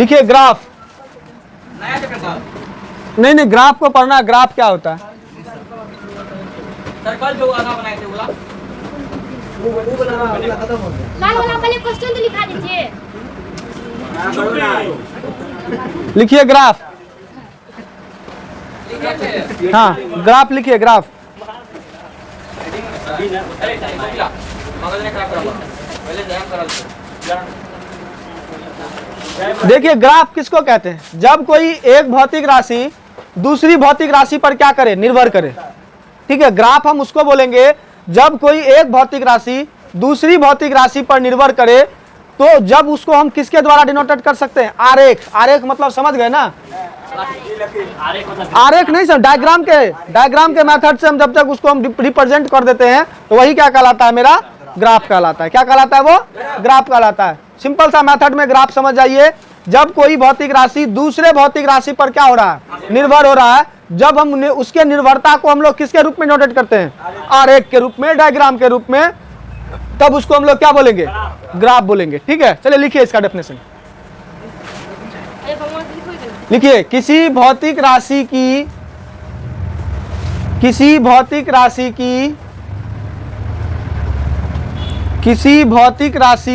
लिखिए ग्राफ। नहीं, ग्राफ को पढ़ना। ग्राफ क्या होता है? सर्कल जो आधा बनाए थे बोला लाल वाला पहले क्वेश्चन तो लिखा दीजिए। लिखिए ग्राफ। हाँ, ग्राफ लिखिए, ग्राफ। देखिए ग्राफ किसको कहते हैं? जब कोई एक भौतिक राशि दूसरी भौतिक राशि पर क्या करे? निर्भर करे। ठीक है, ग्राफ हम उसको बोलेंगे जब कोई एक भौतिक राशि दूसरी भौतिक राशि पर निर्भर करे, तो जब उसको हम किसके द्वारा डिनोटेट कर सकते हैं? आरेख। आरेख मतलब समझ गए ना? आरेख नहीं सर, डायग्राम के मेथड से हम जब तक उसको हम रिप्रेजेंट कर देते हैं तो वही क्या कहलाता है? मेरा ग्राफ कहलाता है। क्या कहलाता है? वो ग्राफ कहलाता है। सिंपल सा मेथड में ग्राफ समझ जाइए। जब कोई भौतिक राशि दूसरे भौतिक राशि पर क्या हो रहा है? निर्भर हो रहा है। जब हम उसके निर्भरता को हम लोग किसके रूप में नोटेट करते हैं? आरेख के रूप में, डायग्राम के रूप में, तब उसको हम लोग क्या बोलेंगे? ग्राफ बोलेंगे। ठीक है, चलिए लिखिए इसका डेफिनेशन। लिखिए किसी भौतिक राशि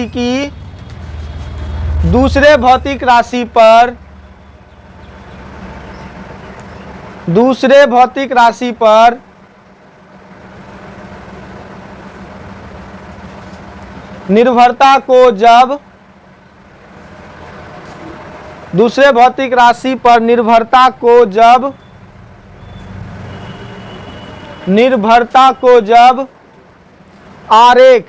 की दूसरे भौतिक राशि पर निर्भरता को जब दूसरे भौतिक राशि पर निर्भरता को जब आरेख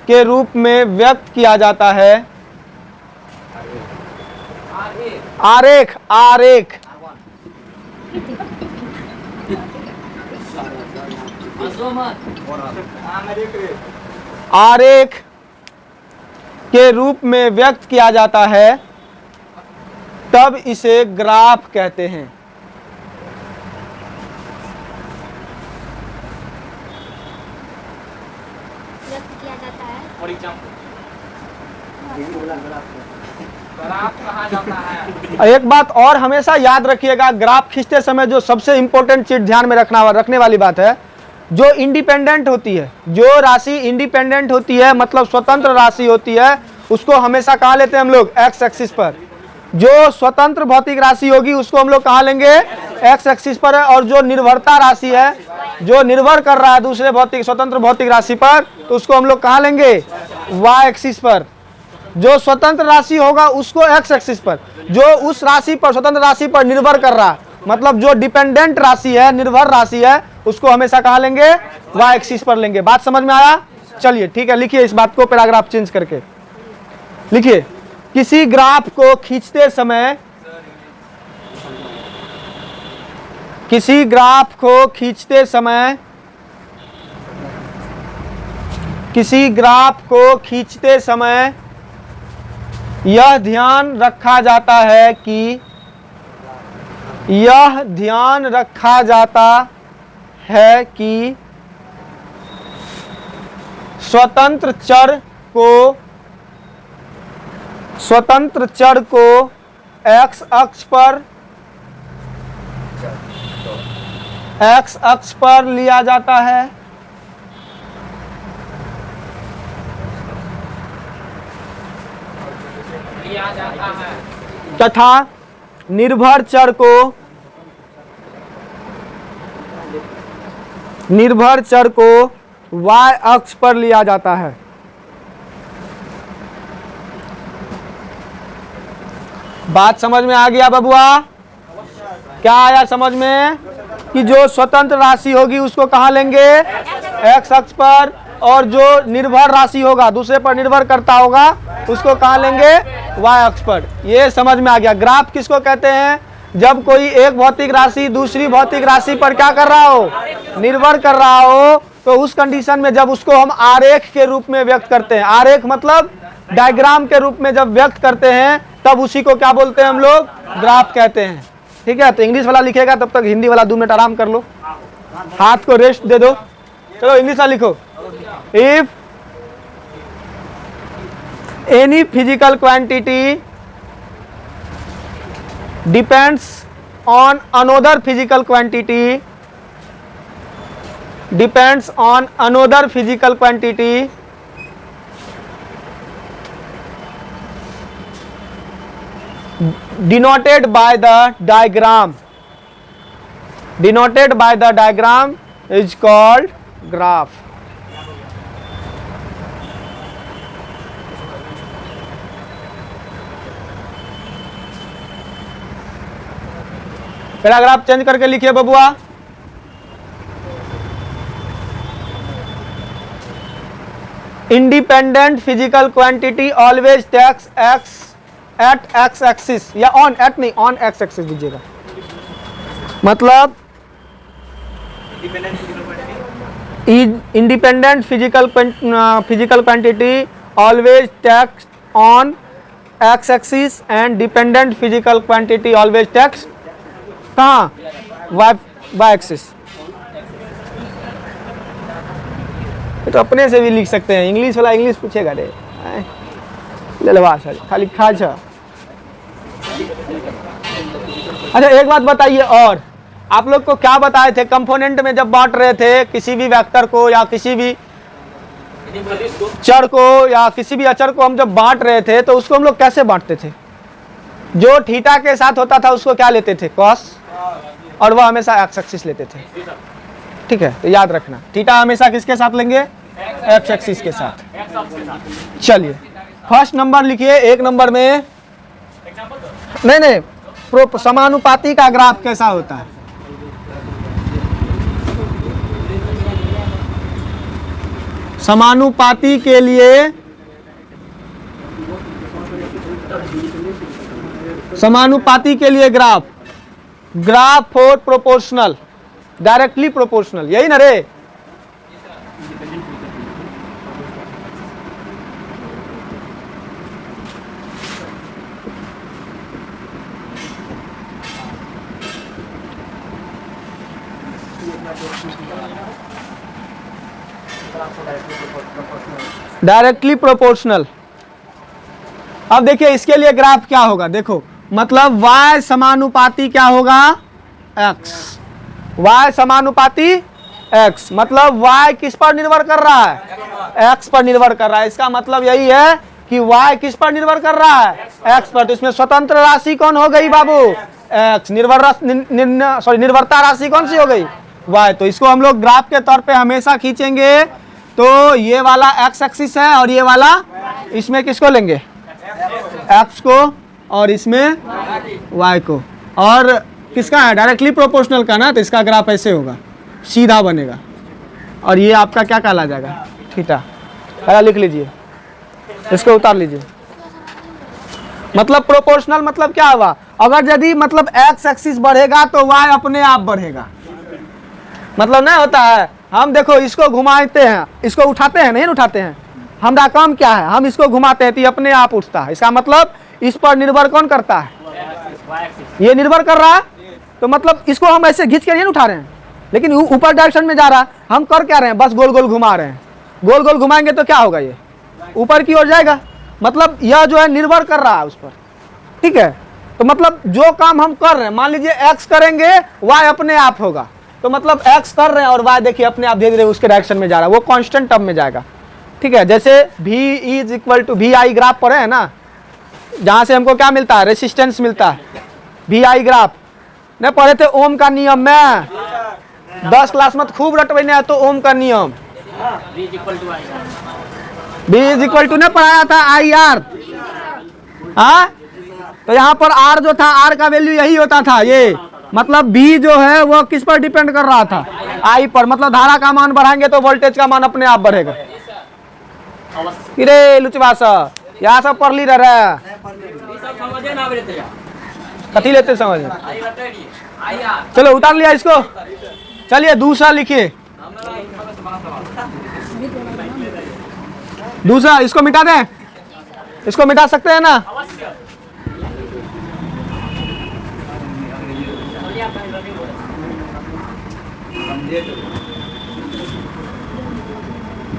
के रूप में व्यक्त किया जाता है। आरेख आरेख के रूप में व्यक्त किया जाता है, तब इसे ग्राफ कहते हैं। व्यक्त किया जाता है। ग्राफ कहा जाता है। एक बात और हमेशा याद रखिएगा, ग्राफ खींचते समय जो सबसे इंपॉर्टेंट चीज ध्यान में रखने वाली बात है, जो इंडिपेंडेंट होती है, जो राशि इंडिपेंडेंट होती है, मतलब स्वतंत्र राशि होती है, उसको हमेशा कहाँ लेते हैं हम लोग? एक्स एक्सिस पर। जो स्वतंत्र भौतिक राशि होगी उसको हम लोग कहाँ लेंगे? एक्स एक्सिस पर है। और जो निर्भरता राशि है, जो निर्भर कर रहा है दूसरे स्वतंत्र भौतिक राशि पर, तो उसको हम लोग कहाँ लेंगे? वाई एक्सिस पर। जो स्वतंत्र राशि होगा उसको एक्स एक्सिस पर। जो उस राशि पर, स्वतंत्र राशि पर निर्भर कर रहा है, मतलब जो डिपेंडेंट राशि है, निर्भर राशि है, उसको हमेशा कहाँ लेंगे? वाई एक्सिस पर लेंगे। बात समझ में आया? चलिए ठीक है, लिखिए इस बात को पैराग्राफ चेंज करके। लिखिए किसी ग्राफ को खींचते समय यह ध्यान रखा जाता है कि स्वतंत्र चर को एक्स अक्ष पर लिया जाता है तथा निर्भर चर को y अक्ष पर लिया जाता है। बात समझ में आ गया बबुआ? क्या आया समझ में? कि जो स्वतंत्र राशि होगी उसको कहाँ लेंगे? x अक्ष पर। और जो निर्भर राशि होगा, दूसरे पर निर्भर करता होगा, उसको कहाँ लेंगे? y अक्ष पर। ये समझ में आ गया। ग्राफ किसको कहते हैं? जब कोई एक भौतिक राशि दूसरी भौतिक राशि पर क्या कर रहा हो? निर्भर कर रहा हो, तो उस कंडीशन में जब उसको हम आरेख के रूप में व्यक्त करते हैं, आरेख मतलब डायग्राम के रूप में जब व्यक्त करते हैं, तब उसी को क्या बोलते हैं हम लोग? ग्राफ कहते हैं। ठीक है, तो इंग्लिश वाला लिखेगा, तब तक हिंदी वाला 2 मिनट आराम कर लो, हाथ को रेस्ट दे दो। चलो इंग्लिश वाला लिखो। If any physical quantity depends on another physical quantity, depends on another physical quantity denoted by the diagram, denoted by the diagram is called graph. Paragraph change करके लिखिए बबुआ। Independent physical quantity always takes x at x axis, या on at नहीं, on x axis दीजिएगा। मतलब independent physical quantity always takes on x axis and dependent physical quantity always takes कहाँ, y axis. तो अपने से भी लिख सकते हैं, इंग्लिश वाला इंग्लिश पूछेगा रे ललवा सर खाली खाज। अच्छा एक बात बताइए, और आप लोग को क्या बताए थे कंपोनेंट में जब बांट रहे थे किसी भी वेक्टर को या किसी भी चर को या किसी भी अचर को हम जब बांट रहे थे तो उसको हम लोग कैसे बांटते थे? जो थीटा के साथ होता था उसको क्या लेते थे, कॉस, और वह हमेशा एक्स एक्सिस लेते थे। ठीक है, तो याद रखना थीटा हमेशा किसके साथ लेंगे, एक्स एक्सिस के साथ। चलिए फर्स्ट नंबर लिखिए। एक नंबर में नहीं समानुपाती का ग्राफ कैसा होता है? समानुपाती के लिए graph for proportional, directly proportional, यही ना रे? Directly proportional. अब देखिए इसके लिए ग्राफ क्या होगा, देखो मतलब y समानुपाती क्या होगा, x, y समानुपाती x, मतलब y किस पर निर्भर कर रहा है, x पर निर्भर कर रहा है। इसका मतलब यही है कि y किस पर निर्भर कर रहा है, x पर। तो इसमें स्वतंत्र राशि कौन हो गई बाबू, x। निर्भरता राशि कौन सी हो गई, y। तो इसको हम लोग ग्राफ के तौर पे हमेशा खींचेंगे। तो ये वाला x एक्सिस है और ये वाला, इसमें किसको लेंगे, x को, और इसमें y को। और किसका है, डायरेक्टली प्रोपोर्शनल का ना, तो इसका ग्राफ ऐसे होगा, सीधा बनेगा। और ये आपका क्या कहला जाएगा, थीटा। पहला लिख लीजिए, इसको उतार लीजिए। मतलब प्रोपोर्शनल मतलब क्या हुआ, अगर यदि मतलब x एक्सिस बढ़ेगा तो y अपने आप बढ़ेगा। मतलब नहीं होता है, हम देखो इसको घुमाते हैं, इसको उठाते हैं, नहीं उठाते हैं, हमारा काम क्या है, हम इसको घुमाते हैं तो ये अपने आप उठता है। इसका मतलब इस पर निर्भर कौन करता है, ये निर्भर कर रहा है। तो मतलब इसको हम ऐसे खींच के नहीं उठा रहे हैं, लेकिन ऊपर डायरेक्शन में जा रहा है। हम कर क्या रहे हैं, बस गोल गोल घुमा रहे हैं। गोल गोल घुमाएंगे तो क्या होगा, ये ऊपर की ओर जाएगा। मतलब यह जो है निर्भर कर रहा है उस पर। ठीक है, तो मतलब जो काम हम कर रहे हैं, मान लीजिए x करेंगे, y अपने आप होगा। तो मतलब x कर रहे हैं और y देखिए अपने आप धीरे धीरे उसके डायरेक्शन में जा रहा है, वो कांस्टेंट टर्म में जाएगा। ठीक है, जैसे v is equal to vi graph पढ़े हैं ना, जहां से हमको क्या मिलता है, रेसिस्टेंस मिलता है। vi ग्राफ नहीं पढ़े थे, ओम का नियम में 10 क्लास में खूब रटबे है। तो ओम का नियम v इज इक्वल टू ने पढ़ाया था IR। हाँ, तो यहाँ पर R जो था, R का वैल्यू यही होता था। ये मतलब B जो है वो किस पर डिपेंड कर रहा था, I पर। मतलब धारा का मान बढ़ाएंगे तो वोल्टेज का मान अपने आप बढ़ेगा। किरे लुचवा सा यहाँ सब पढ़ ली रहा, कथी लेते समझ में। चलो उतार लिया इसको। चलिए दूसरा लिखिए, दूसरा इसको मिटा दें, इसको मिटा सकते हैं ना।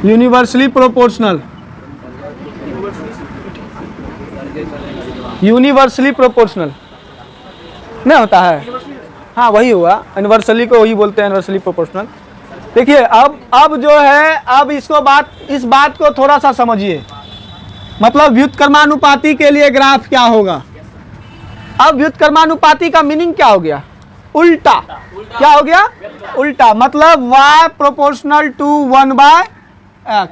Universally proportional, universally proportional. नहीं होता है, हाँ वही हुआ, इन्वर्सली को वही बोलते हैं, इन्वर्सली प्रोपोर्शनल। देखिए अब जो है, अब इस बात को थोड़ा सा समझिए, मतलब व्युत्क्रमानुपाती के लिए ग्राफ क्या होगा। अब व्युत्क्रमानुपाती का मीनिंग क्या हो गया, उल्टा। क्या हो गया, उल्टा। मतलब y प्रोपोर्शनल टू 1/x,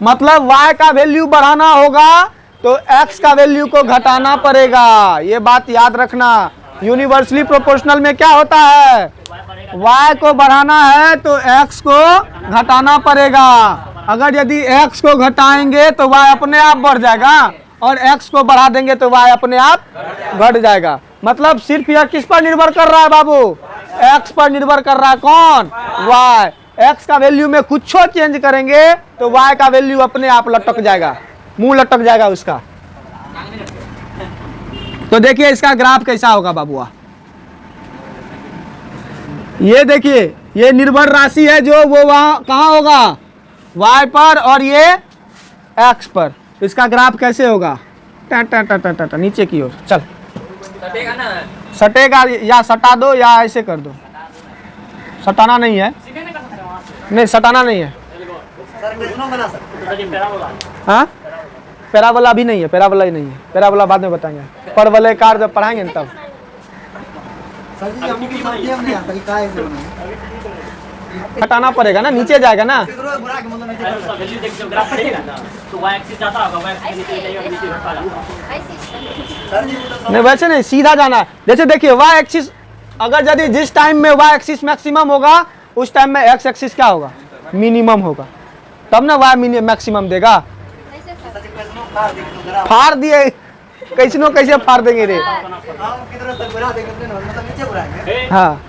मतलब y का वैल्यू बढ़ाना होगा तो x का वैल्यू को घटाना पड़ेगा। ये बात याद रखना। यूनिवर्सली प्रोपोर्शनल में क्या होता है, y को बढ़ाना है तो x को घटाना पड़ेगा। अगर यदि x को घटाएंगे तो y अपने आप बढ़ जाएगा, और x को बढ़ा देंगे तो y अपने आप घट जाएगा। मतलब सिर्फ यह किस पर निर्भर कर रहा है बाबू, x पर निर्भर कर रहा है। कौन, y। x का वैल्यू में कुछ चेंज करेंगे तो y का वैल्यू अपने आप लटक जाएगा, मुंह लटक जाएगा उसका। तो देखिए इसका ग्राफ कैसा होगा बाबुआ। ये देखिए, ये निर्भर राशि है जो वो वहां कहाँ होगा, y पर, और ये x पर। इसका ग्राफ कैसे होगा, टा टा टा टा टा नीचे की ओर। चल सटेगा ना, सटेगा, या सटा दो या ऐसे कर दो। सटाना नहीं है, नहीं सटाना नहीं है। हाँ, पैराबोला भी नहीं है, पैराबोला ही नहीं है, पैराबोला बाद में बताएंगे, परवलयकार जब पढ़ाएंगे ना तब। हटाना पड़ेगा ना, नीचे जाएगा ना। नहीं वैसे नहीं, सीधा जाना है। जैसे देखिए y एक्सिस, अगर यदि जिस टाइम में y एक्सिस मैक्सिमम होगा उस टाइम में x एक्सिस क्या होगा, मिनिमम होगा, तब ना y मैक्सिमम देगा। फाड़ दिए, कैसे नो कैसे फाड़ देंगे रे। हाँ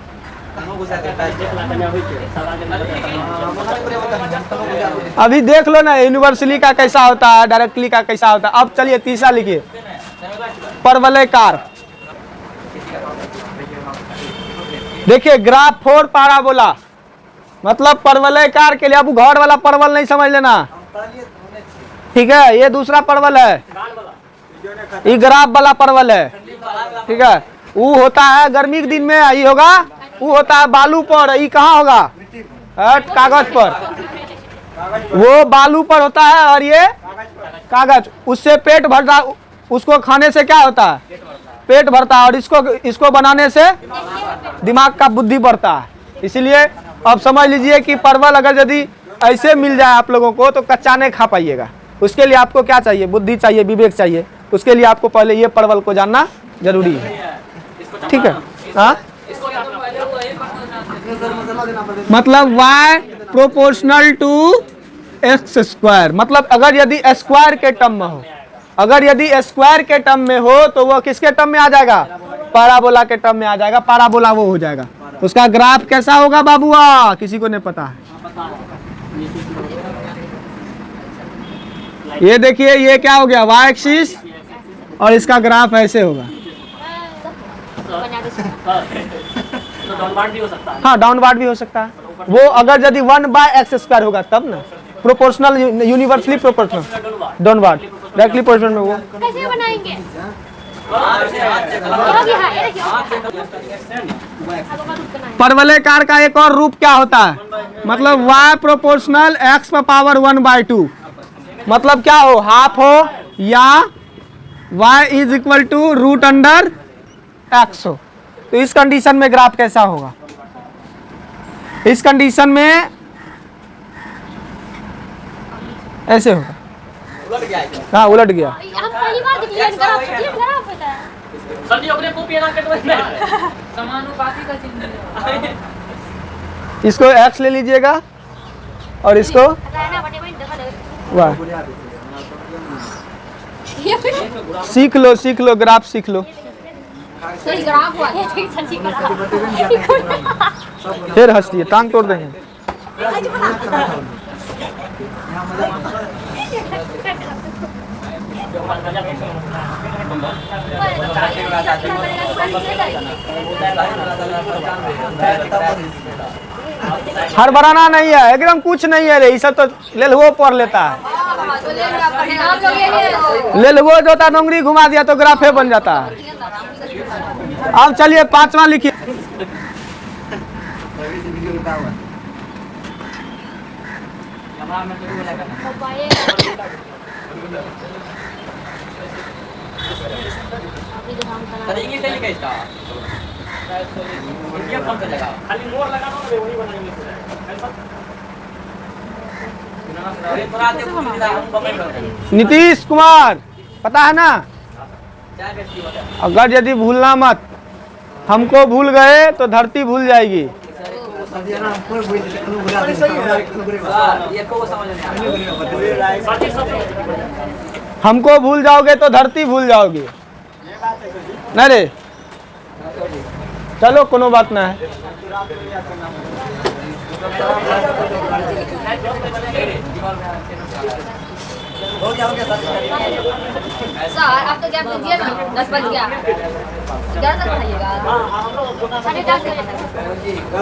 अभी देख लो ना यूनिवर्सली का कैसा होता है, डायरेक्टली का कैसा होता है। अब चलिए तीसरा लिखिए, परवलयकार। देखिए ग्राफ 4 पैराबोला, मतलब परवलयकार के लिए। अब घड़ वाला परवल नहीं समझ लेना, ठीक है। ये दूसरा परवल है, ये ग्राफ वाला परवल है, ठीक है। वो होता है गर्मी के दिन में, ये होगा, वो होता है बालू पर, ये कहाँ होगा, कागज पर। वो बालू पर होता है और ये कागज। उससे पेट भरता, उसको खाने से क्या होता है, पेट भरता है, और इसको बनाने से दिमाग का बुद्धि बढ़ता है। इसीलिए अब समझ लीजिए कि परवल अगर यदि ऐसे मिल जाए आप लोगों को तो कच्चा नहीं खा पाइएगा। उसके लिए आपको क्या चाहिए, बुद्धि चाहिए, विवेक चाहिए। उसके लिए आपको पहले ये परवल को जानना जरूरी है, ठीक है। हाँ मतलब y proportional to x square, मतलब अगर यदि स्क्वायर के टर्म में हो, अगर यदि स्क्वायर के टर्म में हो तो वो किसके टर्म में आ जाएगा, पैराबोला के टर्म में आ जाएगा। पैराबोला वो हो जाएगा। उसका ग्राफ कैसा होगा बाबूआ, किसी को नहीं पता है। ये देखिए ये क्या हो गया, y एक्सिस, और इसका ग्राफ ऐसे होगा। हाँ डाउनवर्ड भी हो सकता है। वो अगर यदि 1/x² होगा तब ना, proportional, universally proportional, downward, directly proportional में वो कैसे बनाएंगे? परवलयकार का एक और रूप क्या होता है, मतलब y प्रोपोर्शनल x पर पावर 1/2, मतलब क्या हो, हाफ हो या y is equal to √x हो। तो इस कंडीशन में ग्राफ कैसा होगा, इस कंडीशन में ऐसे होगा। हाँ उलट गया। हम पहली बार देख लिया ग्राफ होता है। सर जी अपने कॉपी ना कटवाइए, समानुपाती का चिन्ह है। इसको x ले लीजिएगा और इसको वाह। सीख लो ग्राफ सीख लो। फिर हंस दिए, टांग तोड़ देंगे। हड़बड़ाना नहीं है, एकदम कुछ नहीं है रे, ये सब तो लेलहुओ पढ़ लेता है। लेलहुओ जो था नोंगरी घुमा दिया तो ग्राफे बन जाता है। अब चलिए पांचवा लिखिए। अरे इंग्लिश नहीं लिखा इसका इंडिया कौन चलेगा खाली मोर लगाना ना वही बनाएंगे अरे थोड़ा आते हम कमेंट करते हैं नीतीश कुमार पता है ना? अगर यदि भूलना मत, हमको भूल गए तो धरती भूल जाएगी। ये को समझ नहीं हमको भूल जाओगे तो धरती भूल जाओगे। नहीं रे, चलो कोनो बात ना है। सर आप तो गैप दीजिए ना, 10 बज गया, 11 तक पढ़ाइएगा, 10:30 बजे तक।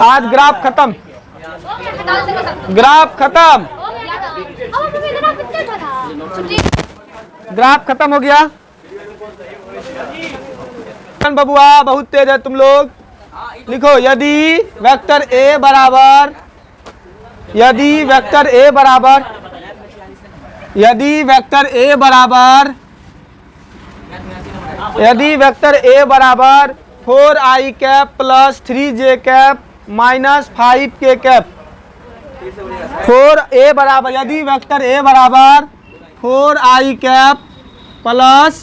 आज ग्राफ खत्म, हो गया, हटा दो सब। ग्राफ खत्म, हो गया ना। अब अभी इतना कितना था छुट्टी। ग्राफ खत्म हो गया। बबुआ बहुत तेज है तुम लोग। लिखो यदि वेक्टर ए बराबर, यदि वेक्टर ए बराबर, यदि वेक्टर ए बराबर, यदि वेक्टर ए बराबर 4i cap plus 3j cap minus 5k cap, 4a बराबर, यदि वेक्टर ए बराबर 4i cap plus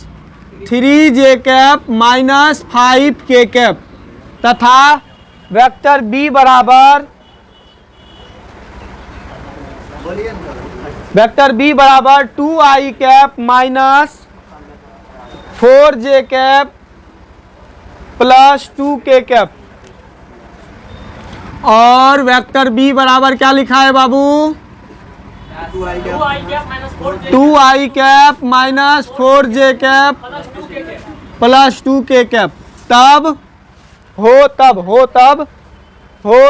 3j cap minus 5k cap तथा वेक्टर b बराबर, वेक्टर b बराबर 2i cap minus 4j cap plus 2k cap, और vector b बराबर क्या लिखा है बाबू? 2i cap minus 4j cap plus 2k cap.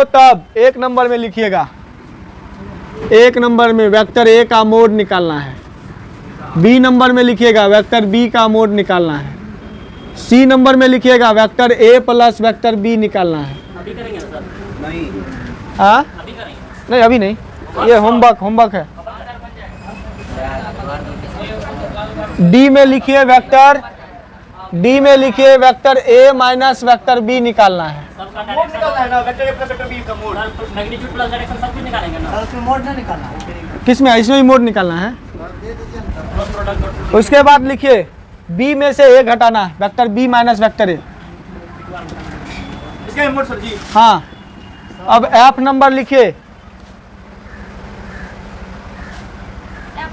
तब एक नंबर में लिखिएगा, एक नंबर में वेक्टर ए का मोड निकालना है, बी नंबर में लिखिएगा वेक्टर बी का मोड निकालना है, सी नंबर में लिखिएगा vector A plus vector B निकालना है। अभी करेंगे ना सर? नहीं हाँ अभी करेंगे नहीं अभी नहीं, ये होमवर्क है। डी में लिखिए वेक्टर, डी में लिखिए vector A minus vector B निकालना है। सबका डायरेक्शन मैग्नीट्यूड प्लस डायरेक्शन सब कुछ निकालेंगे ना? किसमें? इसमें ही मोड निकालना है। उसके बाद लिखिए बी में से ए घटाना है, vector B minus vector A. इसका मोड सर जी। हाँ, अब एफ नंबर लिखिए,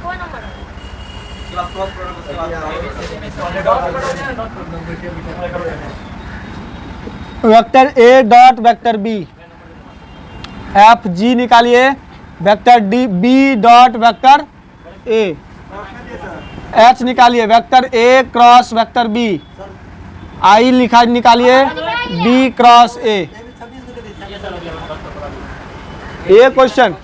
कौन number? Vector A dot vector B, F G निकालिए, vector D B dot vector A, H निकालिए vector A cross vector B, I लिखा निकालिए बी क्रॉस ए। ये क्वेश्चन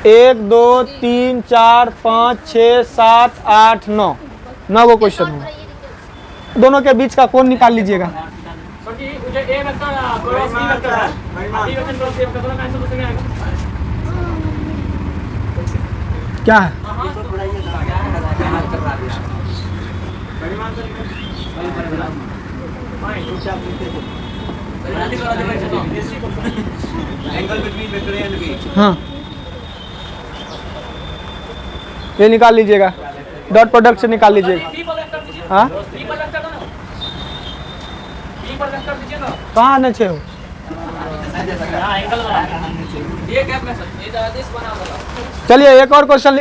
1 2 3 4 5 6 7 8 9 गो क्वेश्चन है। दोनों के बीच का कोण निकाल लीजिएगा। सर जी मुझे A vector cross B vector है, B vector cross A vector दोनों का आंसर पूछेंगे। क्या है? हाँ, ये निकाल लीजिएगा, डॉट प्रोडक्ट से निकाल लीजिएगा। हाँ, कहाँ आना चाहिए? चलिए एक और क्वेश्चन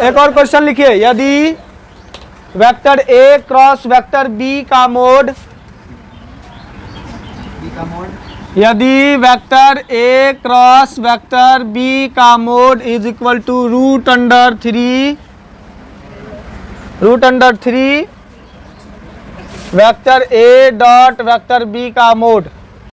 एक और क्वेश्चन लिखिए। यदि vector A cross vector B का मोड, यदि vector A cross vector B का mod is equal to root under three vector A dot vector B का मोड